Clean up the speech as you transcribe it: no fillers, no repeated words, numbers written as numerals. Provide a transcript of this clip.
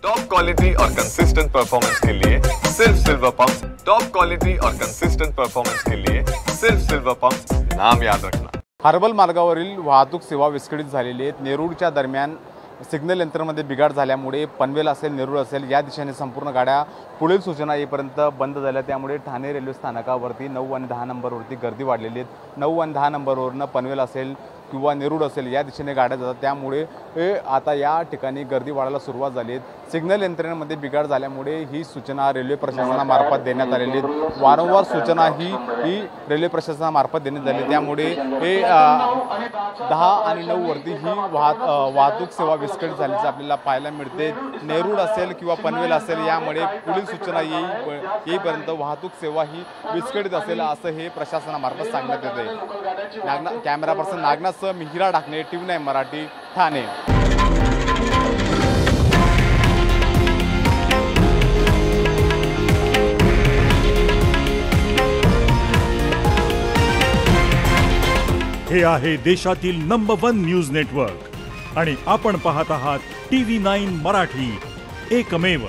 Top quality और consistent performance के लिए सिर्फ सिल्वर पंप्स। टॉप क्वालिटी और कंसिस्टेंट परफॉर्मेंस के लिए सिर्फ सिल्वर पंप्स, नाम याद रखना। हर्बल मार्गावरील वाहतूक सेवा विस्कळीत झालेली आहे। नेरूळच्या दरम्यान सिग्नल यंत्रणामध्ये बिघाड झाल्यामुळे पनवेल असेल नेरूळ असेल या दिशेने संपूर्ण गाड्या पुढील सूचना येईपर्यंत बंद झाल्या। त्यामुळे ठाणे रेल्वे स्थानकावरती 9 आणि 10 नंबरवरती गर्दी वाढलेली आहे। 9 आणि 10 नंबरवरनं पनवेल असेल किंवा नेरूळ असेल या दिशेने गाड्या जातात। त्यामुळे आता या ठिकाणी गर्दी वाढायला सुरुवात झाली आहे। सिग्नल यंत्रणेमध्ये बिघाड झाल्यामुळे ही सूचना रेल्वे प्रशासनामार्फत देण्यात आलेली आहे। वारंवार सूचना ही रेल्वे प्रशासनामार्फत देण्यात आली। त्यामुळे 10 आणि 9 वरती ही वाहतूक सेवा विस्कळीत झाल्याचं आपल्याला पाहायला मिळते। नेरूळ असेल किंवा पनवेल असेल यामुळे पुढील सूचना येईपर्यंत वाहतूक सेवा ही विस्कळीत असेल असं हे प्रशासनामार्फत सांगण्यात येते। Camera person नागनाथसह Mihira Dhakane, TV9 Marathi, Thane. हे आहे देशातील नंबर 1 न्यूज नेटवर्क आणि आपण पाहत आहात TV9 मराठी, एकमेव।